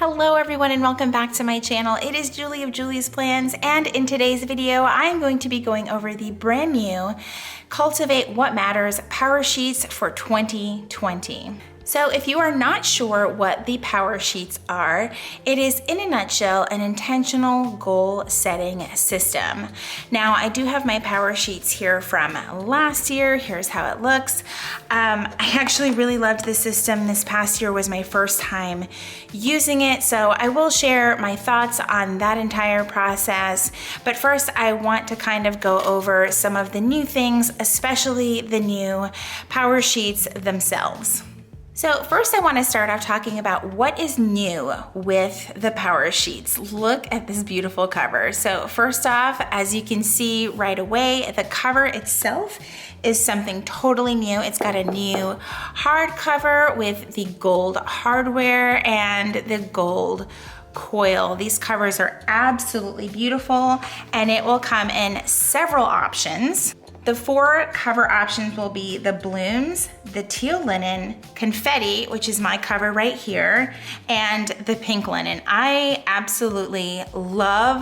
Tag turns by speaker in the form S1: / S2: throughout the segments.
S1: Hello everyone and welcome back to my channel. It is Julie of Julie's Plans, and in today's video I'm going to be going over the brand new Cultivate What Matters Power Sheets for 2020. So if you are not sure what the power sheets are, it is in a nutshell an intentional goal setting system. Now I do have my power sheets here from last year. Here's how it looks. I actually really loved this system. This past year was my first time using it, so I will share my thoughts on that entire process. But first I want to kind of go over some of the new things, especially the new power sheets themselves. So first I want to start off talking about what is new with the power sheets. Look at this beautiful cover. So first off, as you can see right away, the cover itself is something totally new. It's got a new hardcover with the gold hardware and the gold coil. These covers are absolutely beautiful, and it will come in several options. The 4 cover options will be the blooms, the teal linen, confetti, which is my cover right here, and the pink linen. I absolutely love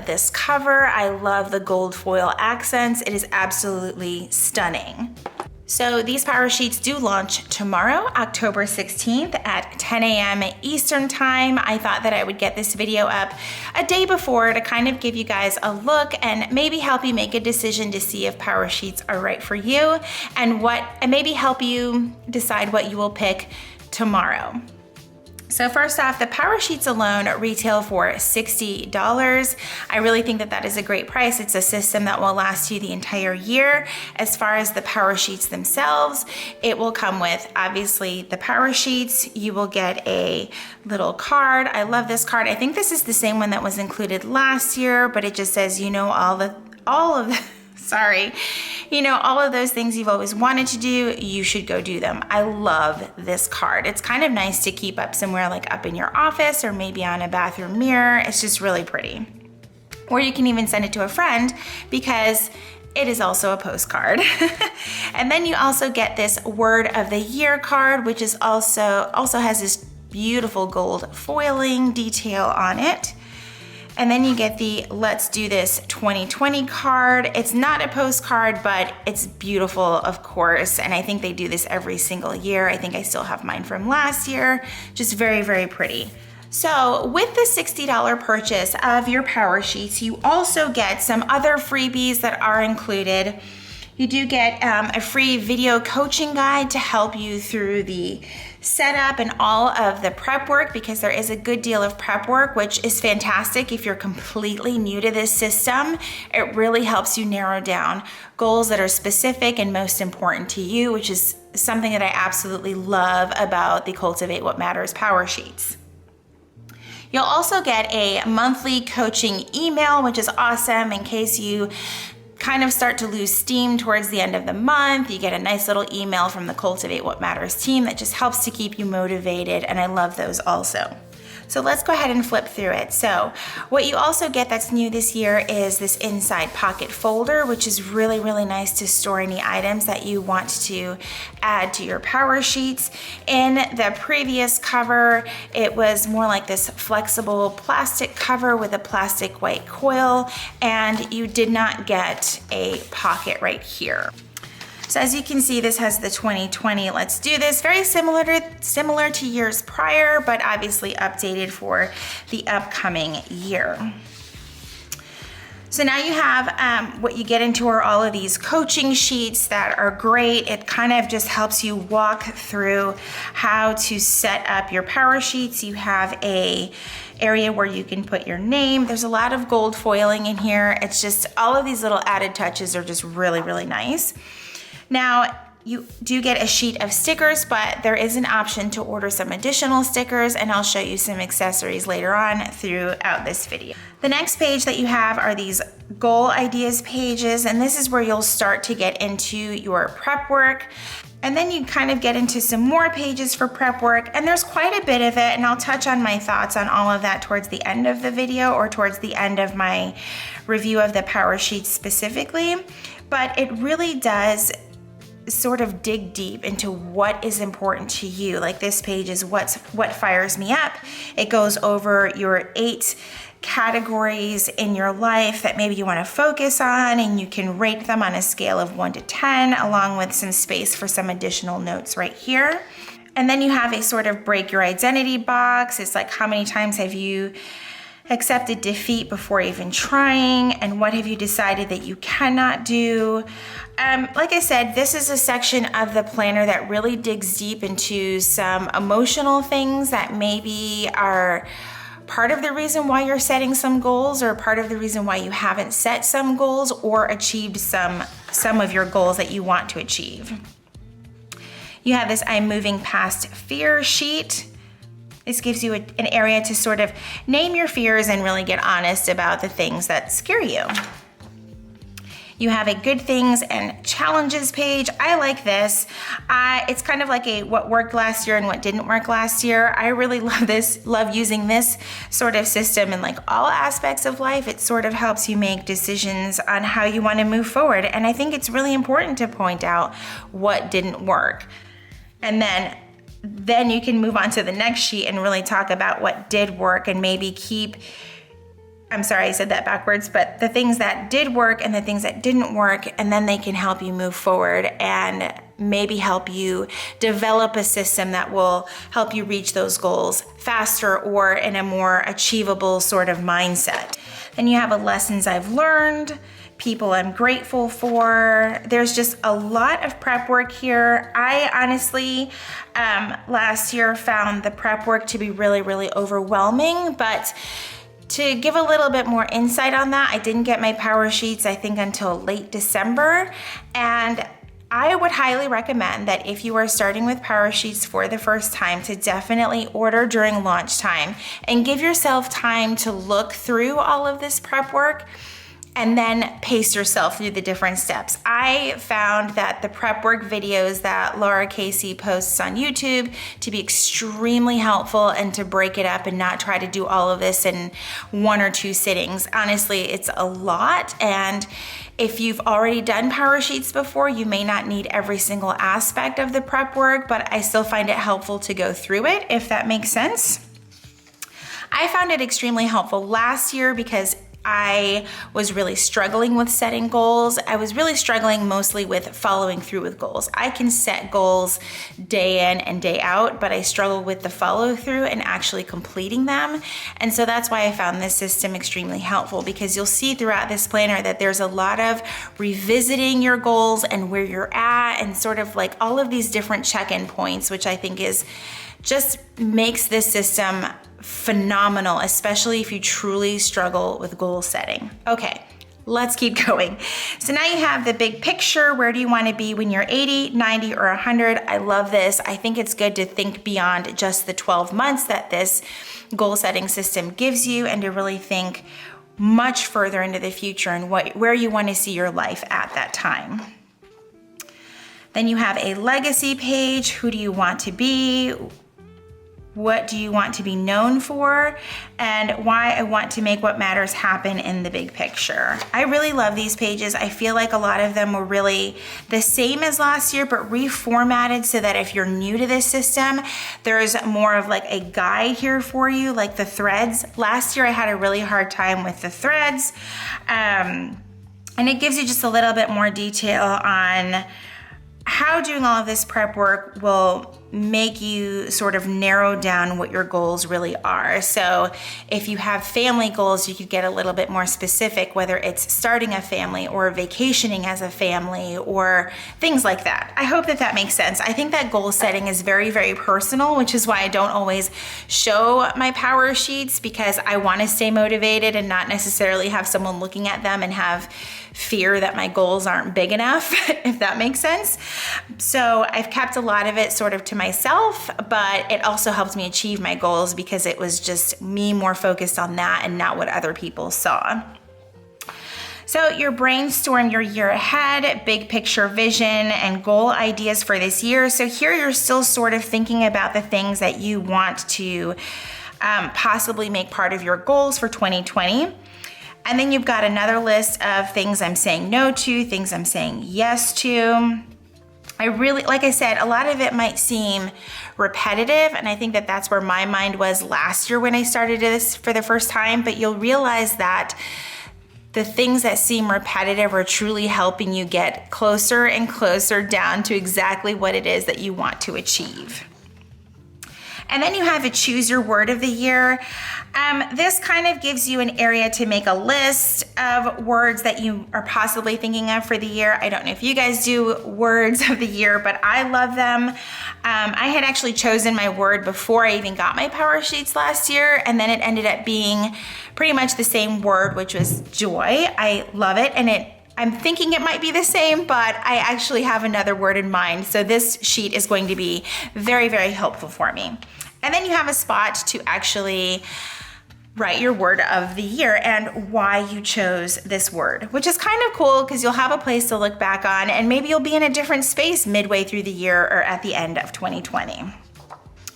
S1: this cover. I love the gold foil accents. It is absolutely stunning. So these power sheets do launch tomorrow, October 16th at 10 a.m. Eastern time. I thought that I would get this video up a day before to kind of give you guys a look and maybe help you make a decision to see if power sheets are right for you and maybe help you decide what you will pick tomorrow. So first off, the power sheets alone retail for $60. I really think that that is a great price. It's a system that will last you the entire year. As far as the power sheets themselves, it will come with obviously the power sheets. You will get a little card. I love this card. I think this is the same one that was included last year, but it just says, all of those things you've always wanted to do, you should go do them. I love this card. It's kind of nice to keep up somewhere, like up in your office or maybe on a bathroom mirror. It's just really pretty. Or you can even send it to a friend because it is also a postcard. And then you also get this Word of the Year card, which is also has this beautiful gold foiling detail on it. And then you get the Let's Do This 2020 card. It's not a postcard, but it's beautiful, of course. And I think they do this every single year. I think I still have mine from last year. Just very, very pretty. So with the $60 purchase of your power sheets, you also get some other freebies that are included. You do get a free video coaching guide to help you through the setup and all of the prep work, because there is a good deal of prep work, which is fantastic if you're completely new to this system. It really helps you narrow down goals that are specific and most important to you, which is something that I absolutely love about the Cultivate What Matters power sheets. You'll also get a monthly coaching email, which is awesome in case you kind of start to lose steam towards the end of the month. You get a nice little email from the Cultivate What Matters team that just helps to keep you motivated, and I love those also. So let's go ahead and flip through it. So what you also get that's new this year is this inside pocket folder, which is really, really nice to store any items that you want to add to your power sheets. In the previous cover, it was more like this flexible plastic cover with a plastic white coil, and you did not get a pocket right here. So as you can see, this has the 2020 Let's Do This, very similar to years prior, but obviously updated for the upcoming year. So now you have what you get into are all of these coaching sheets that are great. It kind of just helps you walk through how to set up your power sheets. You have a area where you can put your name. There's a lot of gold foiling in here. It's just all of these little added touches are just really, really nice. Now, you do get a sheet of stickers, but there is an option to order some additional stickers, and I'll show you some accessories later on throughout this video. The next page that you have are these goal ideas pages, and this is where you'll start to get into your prep work. And then you kind of get into some more pages for prep work, and there's quite a bit of it, and I'll touch on my thoughts on all of that towards the end of the video or towards the end of my review of the power sheets specifically. But it really does sort of dig deep into what is important to you. Like this page is what fires me up. It goes over your 8 categories in your life that maybe you want to focus on, and you can rate them on a scale of 1 to 10, along with some space for some additional notes right here. And then you have a sort of break your identity box. It's like, how many times have you accepted defeat before even trying, and what have you decided that you cannot do? Like I said, this is a section of the planner that really digs deep into some emotional things that maybe are part of the reason why you're setting some goals, or part of the reason why you haven't set some goals or achieved some of your goals that you want to achieve. You have this I'm moving past fear sheet. This gives you an area to sort of name your fears and really get honest about the things that scare you. You have a good things and challenges page. I like this. It's kind of like a what worked last year and what didn't work last year. I really love using this sort of system in like all aspects of life. It sort of helps you make decisions on how you want to move forward. And I think it's really important to point out what didn't work. And then you can move on to the next sheet and really talk about what did work, and maybe I'm sorry, I said that backwards, but the things that did work and the things that didn't work, and then they can help you move forward and maybe help you develop a system that will help you reach those goals faster or in a more achievable sort of mindset. Then you have a lessons I've learned, people I'm grateful for. There's just a lot of prep work here. I honestly, last year found the prep work to be really, really overwhelming, but to give a little bit more insight on that, I didn't get my power sheets, I think, until late December. And I would highly recommend that if you are starting with power sheets for the first time, to definitely order during launch time and give yourself time to look through all of this prep work and then pace yourself through the different steps. I found that the prep work videos that Laura Casey posts on YouTube to be extremely helpful, and to break it up and not try to do all of this in 1 or 2 sittings. Honestly, it's a lot, and if you've already done power sheets before, you may not need every single aspect of the prep work, but I still find it helpful to go through it, if that makes sense. I found it extremely helpful last year because I was really struggling with setting goals. I was really struggling mostly with following through with goals. I can set goals day in and day out, but I struggle with the follow through and actually completing them. And so that's why I found this system extremely helpful, because you'll see throughout this planner that there's a lot of revisiting your goals and where you're at, and sort of like all of these different check-in points, which I think just makes this system phenomenal, especially if you truly struggle with goal setting. Okay, let's keep going. So now you have the big picture. Where do you want to be when you're 80, 90, or 100? I love this. I think it's good to think beyond just the 12 months that this goal setting system gives you, and to really think much further into the future and where you want to see your life at that time. Then you have a legacy page. Who do you want to be? What do you want to be known for? And why I want to make what matters happen in the big picture. I really love these pages. I feel like a lot of them were really the same as last year, but reformatted so that if you're new to this system, there's more of like a guide here for you, like the threads. Last year I had a really hard time with the threads. And it gives you just a little bit more detail on how doing all of this prep work will make you sort of narrow down what your goals really are. So if you have family goals, you could get a little bit more specific, whether it's starting a family or vacationing as a family or things like that. I hope that that makes sense. I think that goal setting is very, very personal, which is why I don't always show my power sheets, because I want to stay motivated and not necessarily have someone looking at them and have fear that my goals aren't big enough, if that makes sense. So I've kept a lot of it sort of to myself, but it also helped me achieve my goals because it was just me more focused on that and not what other people saw. So your brainstorm your year ahead, big picture vision and goal ideas for this year. So here you're still sort of thinking about the things that you want to possibly make part of your goals for 2020. And then you've got another list of things I'm saying no to, things I'm saying yes to. I really, like I said, a lot of it might seem repetitive, and I think that that's where my mind was last year when I started this for the first time, but you'll realize that the things that seem repetitive are truly helping you get closer and closer down to exactly what it is that you want to achieve. And then you have a choose your word of the year. This kind of gives you an area to make a list of words that you are possibly thinking of for the year. I don't know if you guys do words of the year, but I love them. I had actually chosen my word before I even got my power sheets last year, and then it ended up being pretty much the same word, which was joy. I love it, and I'm thinking it might be the same, but I actually have another word in mind. So this sheet is going to be very, very helpful for me. And then you have a spot to actually write your word of the year and why you chose this word, which is kind of cool because you'll have a place to look back on, and maybe you'll be in a different space midway through the year or at the end of 2020.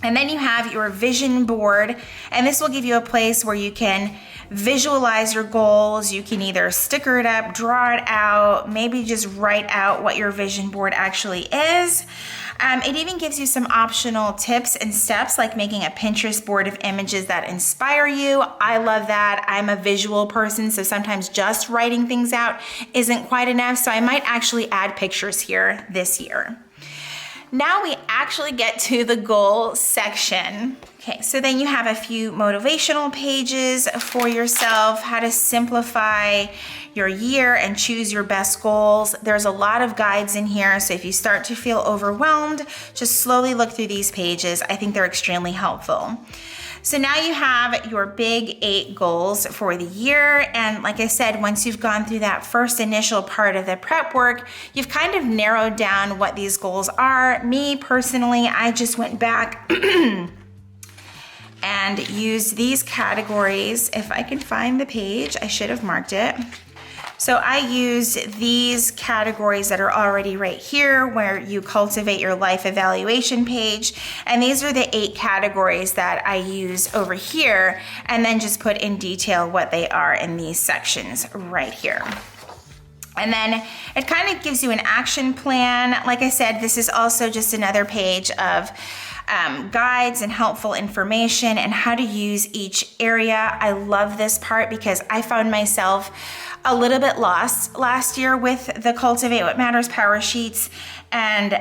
S1: And then you have your vision board, and this will give you a place where you can visualize your goals. You can either sticker it up, draw it out, maybe just write out what your vision board actually is. It even gives you some optional tips and steps like making a Pinterest board of images that inspire you. I love that. I'm a visual person, so sometimes just writing things out isn't quite enough, so I might actually add pictures here this year. Now we actually get to the goal section. Okay, so then you have a few motivational pages for yourself, how to simplify your year and choose your best goals. There's a lot of guides in here, so if you start to feel overwhelmed, just slowly look through these pages. I think they're extremely helpful. So now you have your big 8 goals for the year. And like I said, once you've gone through that first initial part of the prep work, you've kind of narrowed down what these goals are. Me personally, I just went back and used these categories. If I can find the page, I should have marked it. So I used these categories that are already right here where you cultivate your life evaluation page. And these are the 8 categories that I use over here, and then just put in detail what they are in these sections right here. And then it kind of gives you an action plan. Like I said, this is also just another page of guides and helpful information and how to use each area. I love this part because I found myself a little bit lost last year with the Cultivate What Matters power sheets, and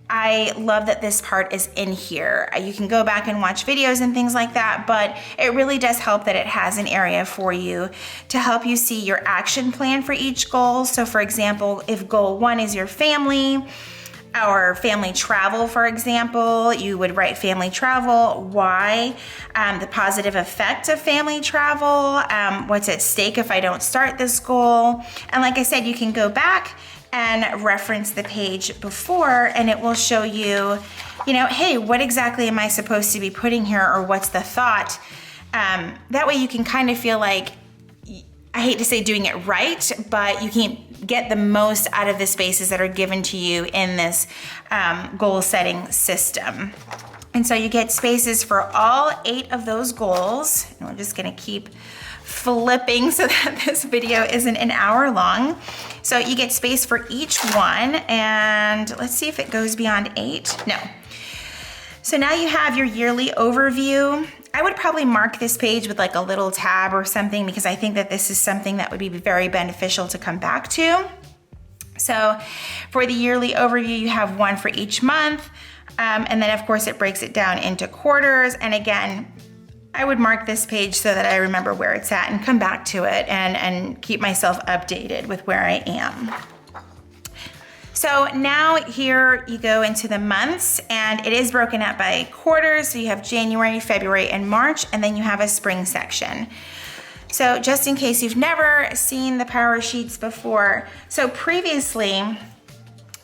S1: I love that this part is in here. You can go back and watch videos and things like that, but it really does help that it has an area for you to help you see your action plan for each goal. So for example, if goal 1 is your family, or family travel, for example, you would write family travel, why, the positive effect of family travel, what's at stake if I don't start this goal. And like I said, you can go back and reference the page before, and it will show you, hey, what exactly am I supposed to be putting here, or what's the thought? That way you can kind of feel like, I hate to say doing it right, but you can get the most out of the spaces that are given to you in this goal setting system. And so you get spaces for all 8 of those goals. And we're just gonna keep flipping so that this video isn't an hour long. So you get space for each one, and let's see if it goes beyond 8. No. So now you have your yearly overview. I would probably mark this page with like a little tab or something, because I think that this is something that would be very beneficial to come back to. So for the yearly overview, you have one for each month. And then of course it breaks it down into quarters. And again, I would mark this page so that I remember where it's at and come back to it and keep myself updated with where I am. So now here you go into the months, and it is broken up by quarters. So you have January, February, and March, and then you have a spring section. So just in case you've never seen the power sheets before, so previously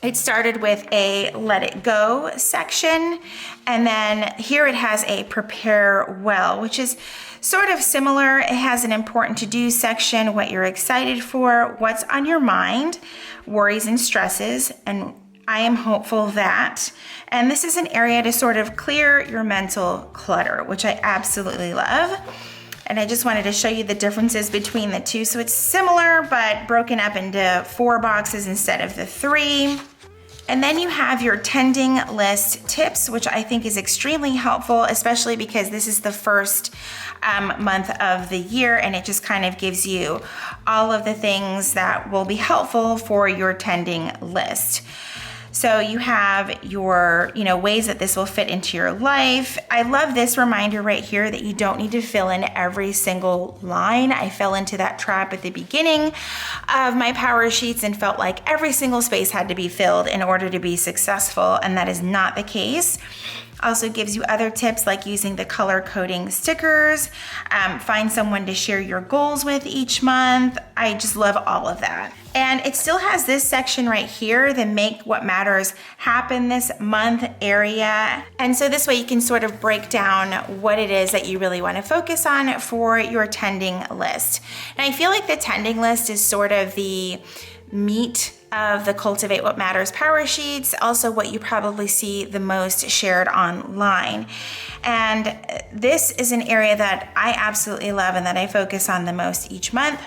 S1: it started with a let it go section, and then here it has a prepare well, which is sort of similar. It has an important to do section, what you're excited for, what's on your mind, worries and stresses, and I am hopeful that. And this is an area to sort of clear your mental clutter, which I absolutely love. And I just wanted to show you the differences between the two. So it's similar, but broken up into 4 boxes instead of the 3. And then you have your tending list tips, which I think is extremely helpful, especially because this is the first month of the year, and it just kind of gives you all of the things that will be helpful for your tending list. So you have your, ways that this will fit into your life. I love this reminder right here that you don't need to fill in every single line. I fell into that trap at the beginning of my power sheets and felt like every single space had to be filled in order to be successful, and that is not the case. Also gives you other tips like using the color coding stickers, find someone to share your goals with each month. I just love all of that. And it still has this section right here, the make what matters happen this month area. And so this way you can sort of break down what it is that you really want to focus on for your tending list. And I feel like the tending list is sort of the meat of the Cultivate What Matters power sheets, also what you probably see the most shared online. And this is an area that I absolutely love and that I focus on the most each month.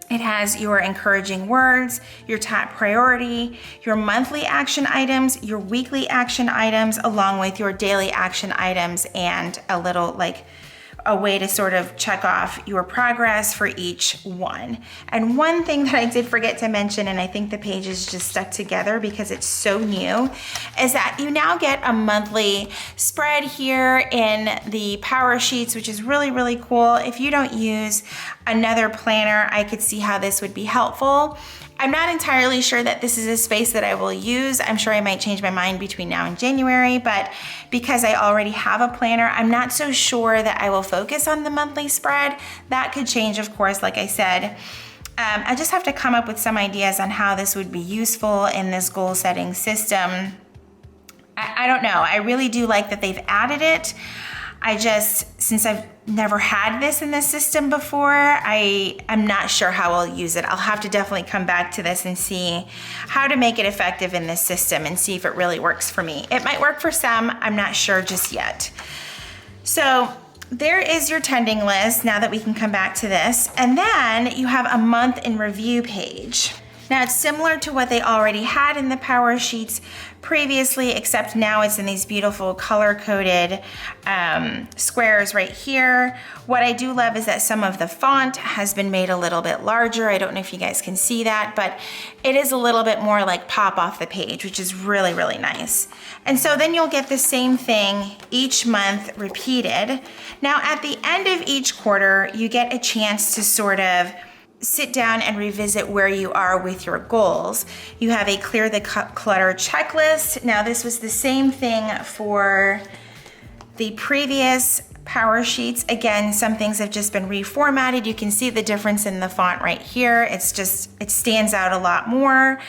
S1: It has your encouraging words, your top priority, your monthly action items, your weekly action items, along with your daily action items, and a little a way to sort of check off your progress for each one. And one thing that I did forget to mention, and I think the page is just stuck together because it's so new, is that you now get a monthly spread here in the power sheets, which is really, really cool. If you don't use another planner, I could see how this would be helpful. I'm not entirely sure that this is a space that I will use. I'm sure I might change my mind between now and January, but because I already have a planner, I'm not so sure that I will focus on the monthly spread. That could change, of course, like I said. I just have to come up with some ideas on how this would be useful in this goal setting system. I don't know. I really do like that they've added it. Since I've never had this in this system before, I'm not sure how I'll use it. I'll have to definitely come back to this and see how to make it effective in this system and see if it really works for me. It might work for some, I'm not sure just yet. So there is your tending list now that we can come back to this. And then you have a month in review page. Now it's similar to what they already had in the power sheets previously, except now it's in these beautiful color-coded squares right here. What I do love is that some of the font has been made a little bit larger. I don't know if you guys can see that, but it is a little bit more like pop off the page, which is really, really nice. And so then you'll get the same thing each month repeated. Now at the end of each quarter, you get a chance to sort of sit down and revisit where you are with your goals. You have a clear the clutter checklist. Now this was the same thing for the previous power sheets. Again, some things have just been reformatted. You can see the difference in the font right here. It stands out a lot more.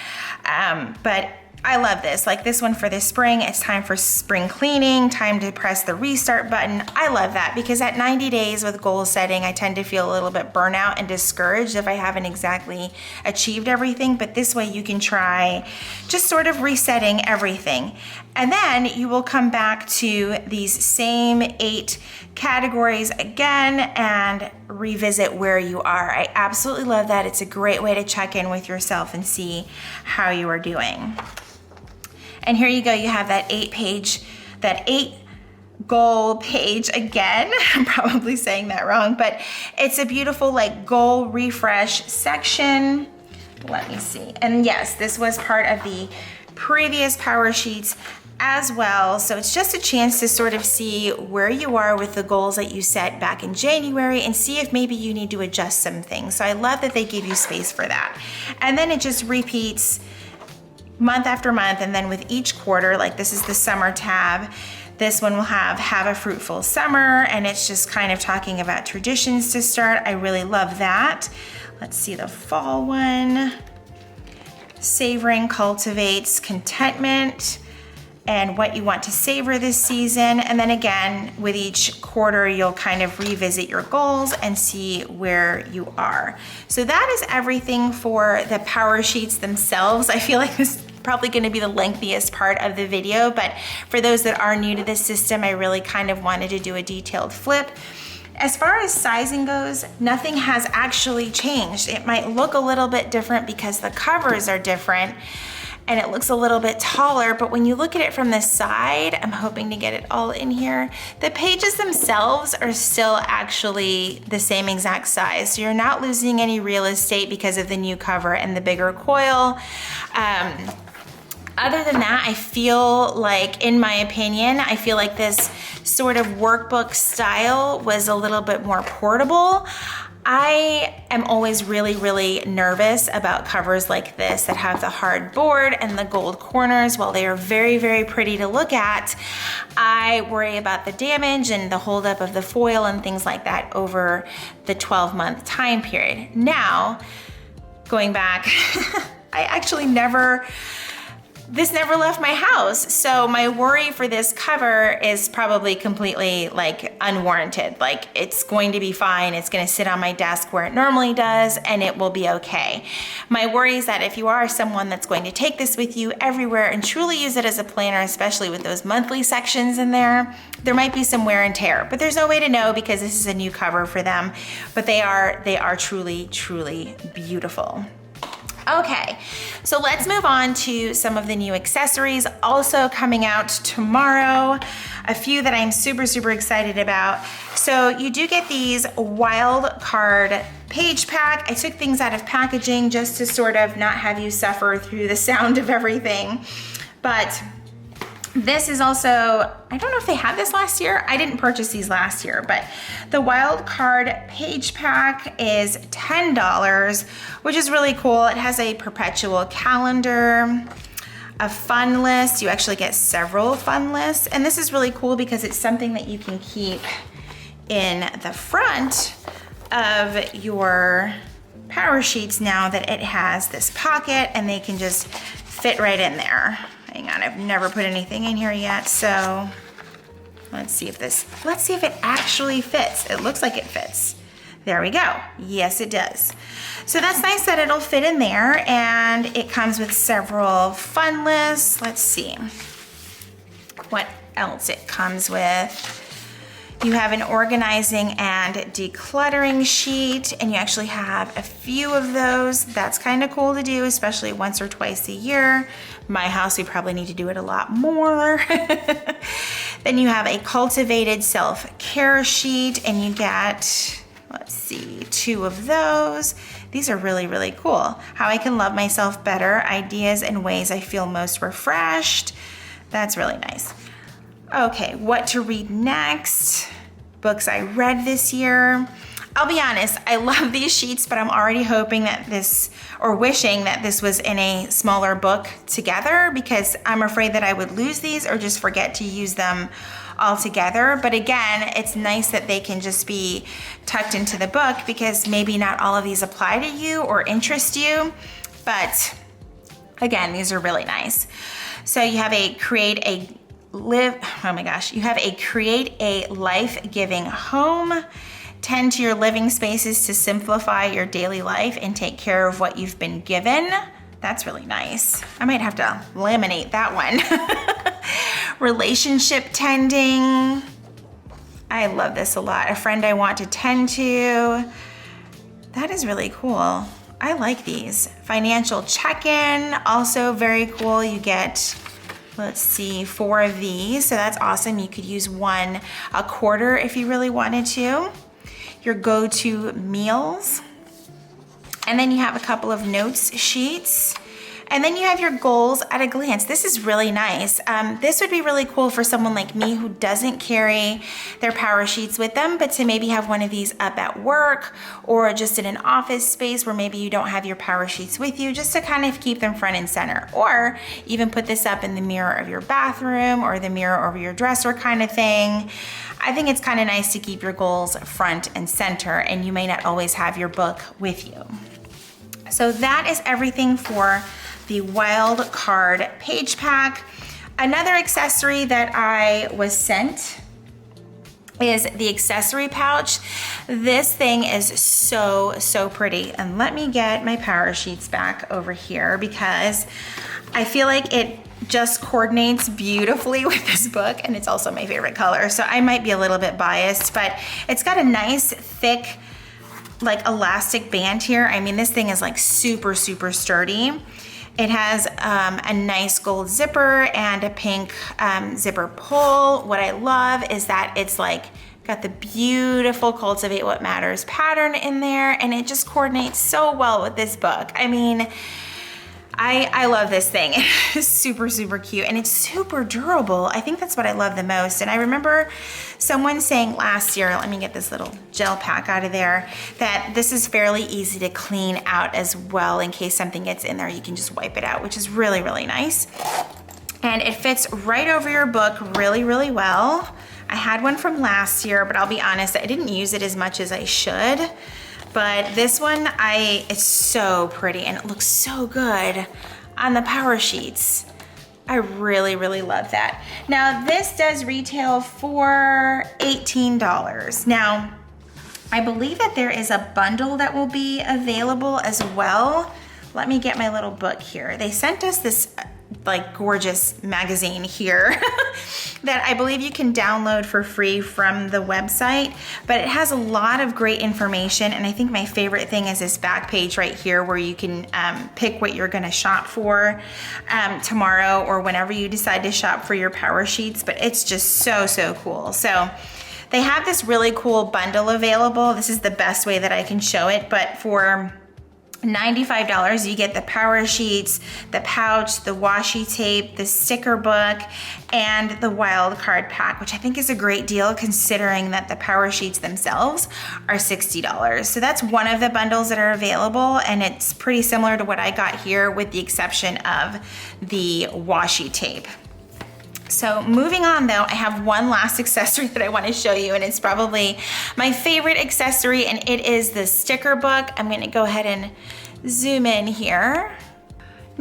S1: But I love this. Like this one for the spring, it's time for spring cleaning, time to press the restart button. I love that because at 90 days with goal setting, I tend to feel a little bit burnout and discouraged if I haven't exactly achieved everything. But this way you can try just sort of resetting everything. And then you will come back to these same 8 categories again and revisit where you are. I absolutely love that. It's a great way to check in with yourself and see how you are doing. And here you go, you have that 8 goal page again. I'm probably saying that wrong, but it's a beautiful goal refresh section. Let me see. And yes, this was part of the previous power sheets as well. So it's just a chance to sort of see where you are with the goals that you set back in January and see if maybe you need to adjust some things. So I love that they give you space for that. And then it just repeats month after month, and then with each quarter, like this is the summer tab, this one will have a fruitful summer, and it's just kind of talking about traditions to start. I really love that. Let's see the fall one. Savoring cultivates contentment and what you want to savor this season. And then again, with each quarter, you'll kind of revisit your goals and see where you are. So that is everything for the power sheets themselves. I feel like this is probably gonna be the lengthiest part of the video, but for those that are new to this system, I really kind of wanted to do a detailed flip. As far as sizing goes, nothing has actually changed. It might look a little bit different because the covers are different, and it looks a little bit taller, but when you look at it from the side, I'm hoping to get it all in here, the pages themselves are still actually the same exact size. So you're not losing any real estate because of the new cover and the bigger coil. Other than that, I feel like, in my opinion, I feel like this sort of workbook style was a little bit more portable. I am always really, really nervous about covers like this that have the hard board and the gold corners. While they are very, very pretty to look at, I worry about the damage and the holdup of the foil and things like that over the 12-month time period. Now, going back, I actually this never left my house. So my worry for this cover is probably completely like unwarranted. Like, it's going to be fine. It's going to sit on my desk where it normally does, and it will be okay. My worry is that if you are someone that's going to take this with you everywhere and truly use it as a planner, especially with those monthly sections in there might be some wear and tear, but there's no way to know because this is a new cover for them. But they are truly, truly beautiful. Okay, so let's move on to some of the new accessories also coming out tomorrow. A few that I'm super, super excited about. So you do get these wild card page pack. I took things out of packaging just to sort of not have you suffer through the sound of everything. But this is also, I don't know if they had this last year. I didn't purchase these last year, but the wild card page pack is $10, which is really cool. It has a perpetual calendar, a fun list. You actually get several fun lists. And this is really cool because it's something that you can keep in the front of your power sheets now that it has this pocket, and they can just fit right in there. Hang on, I've never put anything in here yet, so let's see if it actually fits. It looks like it fits. There we go. Yes, it does. So that's nice that it'll fit in there, and it comes with several fun lists. Let's see what else it comes with. You have an organizing and decluttering sheet, and you actually have a few of those. That's kind of cool to do, especially once or twice a year. My house, we probably need to do it a lot more. Then you have a cultivated self-care sheet, and you get, let's see, 2 of those. These are really, really cool. How I can love myself better, ideas and ways I feel most refreshed. That's really nice. Okay, what to read next? Books I read this year. I'll be honest, I love these sheets, but I'm already hoping that wishing that this was in a smaller book together, because I'm afraid that I would lose these or just forget to use them all together. But again, it's nice that they can just be tucked into the book, because maybe not all of these apply to you or interest you, but again, these are really nice. So you have a create a life-giving home. Tend to your living spaces to simplify your daily life and take care of what you've been given. That's really nice. I might have to laminate that one. Relationship tending. I love this a lot. A friend I want to tend to. That is really cool. I like these. Financial check-in, also very cool. You get, let's see, 4 of these. So that's awesome. You could use one a quarter if you really wanted to. Your go-to meals. And then you have a couple of notes sheets. And then you have your goals at a glance. This is really nice. This would be really cool for someone like me who doesn't carry their power sheets with them, but to maybe have one of these up at work or just in an office space where maybe you don't have your power sheets with you, just to kind of keep them front and center. Or even put this up in the mirror of your bathroom or the mirror over your dresser kind of thing. I think it's kind of nice to keep your goals front and center, and you may not always have your book with you. So that is everything for the wild card page pack. Another accessory that I was sent is the accessory pouch. This thing is so, so pretty. And let me get my power sheets back over here, because I feel like it just coordinates beautifully with this book, and it's also my favorite color. So I might be a little bit biased, but it's got a nice thick, like elastic band here. I mean, this thing is like super, super sturdy. It has a nice gold zipper and a pink zipper pull. What I love is that it's like got the beautiful Cultivate What Matters pattern in there, and it just coordinates so well with this book. I mean, I love this thing. It's super, super cute, and it's super durable. I think that's what I love the most. And I remember someone saying last year, let me get this little gel pack out of there, that this is fairly easy to clean out as well. In case something gets in there, you can just wipe it out, which is really, really nice. And it fits right over your book really, really well. I had one from last year, but I'll be honest, I didn't use it as much as I should. But this one, it's so pretty and it looks so good on the power sheets. I really, really love that. Now this does retail for $18. Now, I believe that there is a bundle that will be available as well. Let me get my little book here. They sent us this like gorgeous magazine here that I believe you can download for free from the website, but it has a lot of great information. And I think my favorite thing is this back page right here where you can pick what you're gonna shop for tomorrow or whenever you decide to shop for your power sheets, but it's just so, so cool. So they have this really cool bundle available. This is the best way that I can show it, but for $95, you get the power sheets, the pouch, the washi tape, the sticker book, and the wild card pack, which I think is a great deal considering that the power sheets themselves are $60. So that's one of the bundles that are available, and it's pretty similar to what I got here with the exception of the washi tape. So moving on though, I have one last accessory that I want to show you, and it's probably my favorite accessory, and it is the sticker book. I'm going to go ahead and zoom in here.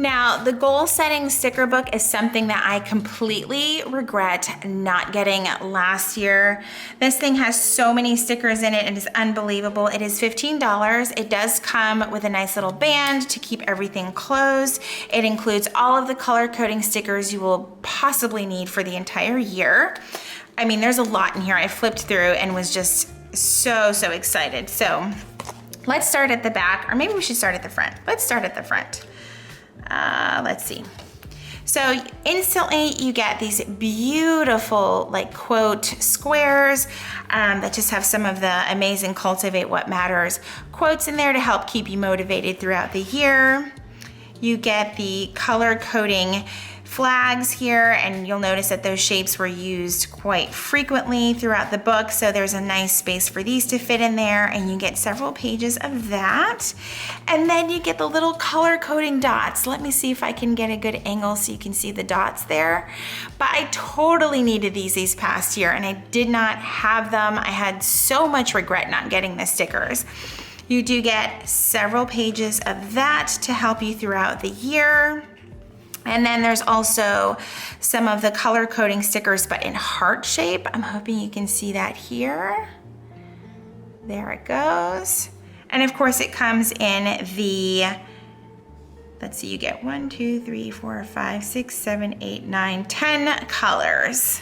S1: Now, the goal setting sticker book is something that I completely regret not getting last year. This thing has so many stickers in it, and it's unbelievable. It is $15. It does come with a nice little band to keep everything closed. It includes all of the color coding stickers you will possibly need for the entire year. I mean, there's a lot in here. I flipped through and was just so, so excited. So let's start at the back, or maybe we should start at the front. Let's start at the front. Let's see. So instantly you get these beautiful like quote squares that just have some of the amazing Cultivate What Matters quotes in there to help keep you motivated throughout the year. You get the color coding flags here, and you'll notice that those shapes were used quite frequently throughout the book, so there's a nice space for these to fit in there, and you get several pages of that. And then you get the little color coding dots. Let me see if I can get a good angle so you can see the dots there. But I totally needed these past year, and I did not have them. I had so much regret not getting the stickers. You do get several pages of that to help you throughout the year. And then there's also some of the color coding stickers, but in heart shape. I'm hoping you can see that here. There it goes. And of course it comes in the, let's see, you get 1, 2, 3, 4, 5, 6, 7, 8, 9, 10 colors.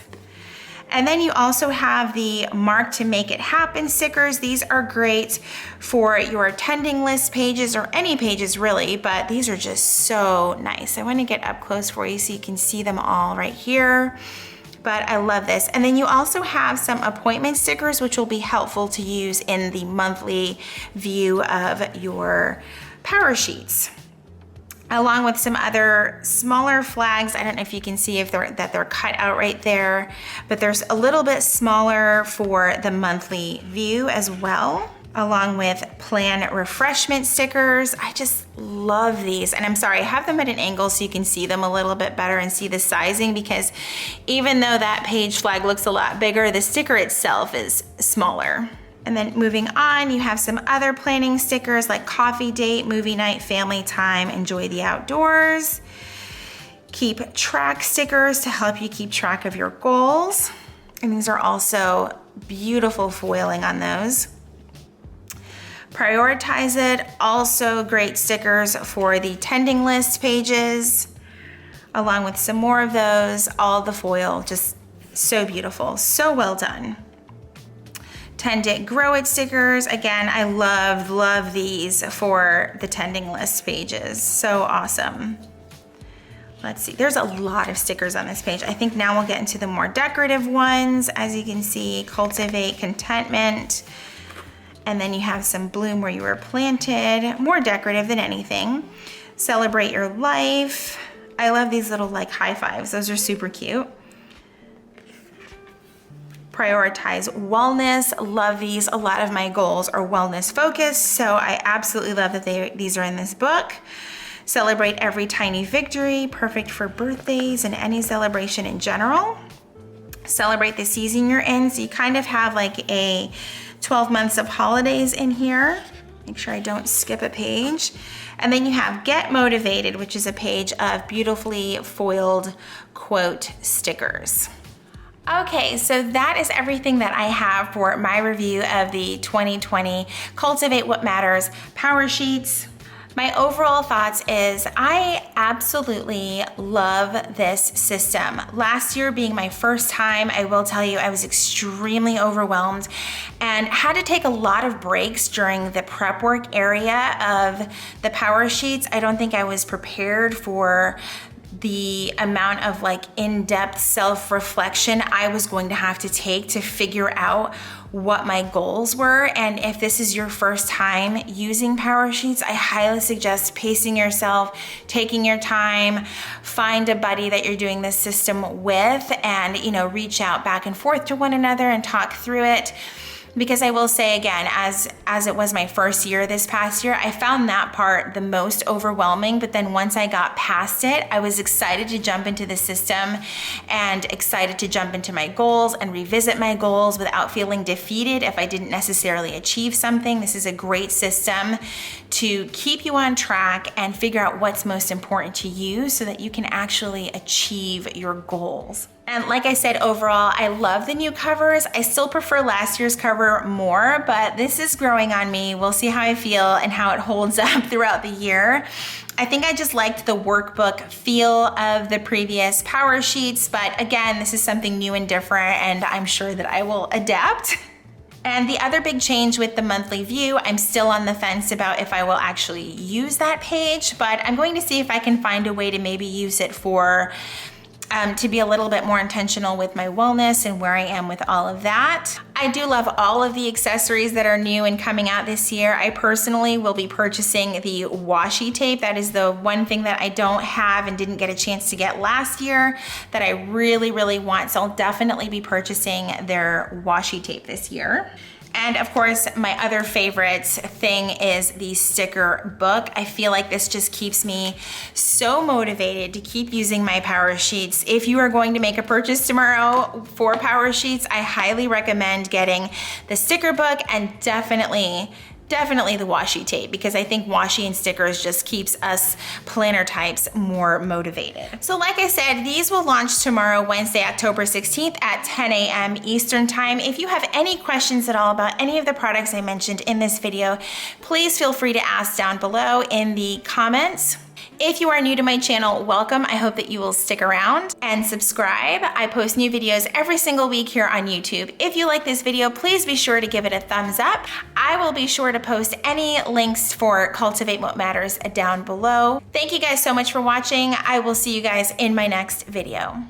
S1: And then you also have the Mark to Make It Happen stickers. These are great for your attending list pages or any pages really, but these are just so nice. I want to get up close for you so you can see them all right here. But I love this. And then you also have some appointment stickers, which will be helpful to use in the monthly view of your power sheets, along with some other smaller flags. I don't know if you can see that they're cut out right there, but there's a little bit smaller for the monthly view as well, along with plan refreshment stickers. I just love these. And I'm sorry, I have them at an angle so you can see them a little bit better and see the sizing, because even though that page flag looks a lot bigger, the sticker itself is smaller. And then moving on, you have some other planning stickers like coffee date, movie night, family time, enjoy the outdoors. Keep track stickers to help you keep track of your goals. And these are also beautiful foiling on those. Prioritize it, also great stickers for the tending list pages, along with some more of those, all the foil, just so beautiful, so well done. Tend It, Grow It stickers. Again, I love these for the tending list pages. So awesome. Let's see, there's a lot of stickers on this page. I think now we'll get into the more decorative ones. As you can see, Cultivate, Contentment, and then you have some Bloom Where You Were Planted, more decorative than anything. Celebrate Your Life. I love these little like high fives, those are super cute. Prioritize Wellness, love these. A lot of my goals are wellness focused, so I absolutely love that these are in this book. Celebrate Every Tiny Victory, perfect for birthdays and any celebration in general. Celebrate the season you're in, so you kind of have like a 12 months of holidays in here. Make sure I don't skip a page. And then you have Get Motivated, which is a page of beautifully foiled quote stickers. Okay, so that is everything that I have for my review of the 2020 Cultivate What Matters Power Sheets. My overall thoughts is I absolutely love this system. Last year being my first time, I will tell you I was extremely overwhelmed and had to take a lot of breaks during the prep work area of the power sheets. I don't think I was prepared for the amount of like in-depth self-reflection I was going to have to take to figure out what my goals were. And if this is your first time using power sheets, I highly suggest pacing yourself, taking your time, find a buddy that you're doing this system with, and reach out back and forth to one another and talk through it. Because I will say again, as it was my first year this past year, I found that part the most overwhelming, but then once I got past it, I was excited to jump into the system and excited to jump into my goals and revisit my goals without feeling defeated if I didn't necessarily achieve something. This is a great system to keep you on track and figure out what's most important to you so that you can actually achieve your goals. And like I said, overall, I love the new covers. I still prefer last year's cover more, but this is growing on me. We'll see how I feel and how it holds up throughout the year. I think I just liked the workbook feel of the previous power sheets, but again, this is something new and different, and I'm sure that I will adapt. And the other big change with the monthly view, I'm still on the fence about if I will actually use that page, but I'm going to see if I can find a way to maybe use it for to be a little bit more intentional with my wellness and where I am with all of that. I do love all of the accessories that are new and coming out this year. I personally will be purchasing the washi tape. That is the one thing that I don't have and didn't get a chance to get last year that I really, really want. So I'll definitely be purchasing their washi tape this year. And of course, my other favorite thing is the sticker book. I feel like this just keeps me so motivated to keep using my power sheets. If you are going to make a purchase tomorrow for power sheets, I highly recommend getting the sticker book and definitely the washi tape, because I think washi and stickers just keeps us planner types more motivated. So like I said, these will launch tomorrow, Wednesday, October 16th at 10 a.m. Eastern time. If you have any questions at all about any of the products I mentioned in this video, please feel free to ask down below in the comments. If you are new to my channel, welcome. I hope that you will stick around and subscribe. I post new videos every single week here on YouTube. If you like this video, please be sure to give it a thumbs up. I will be sure to post any links for Cultivate What Matters down below. Thank you guys so much for watching. I will see you guys in my next video.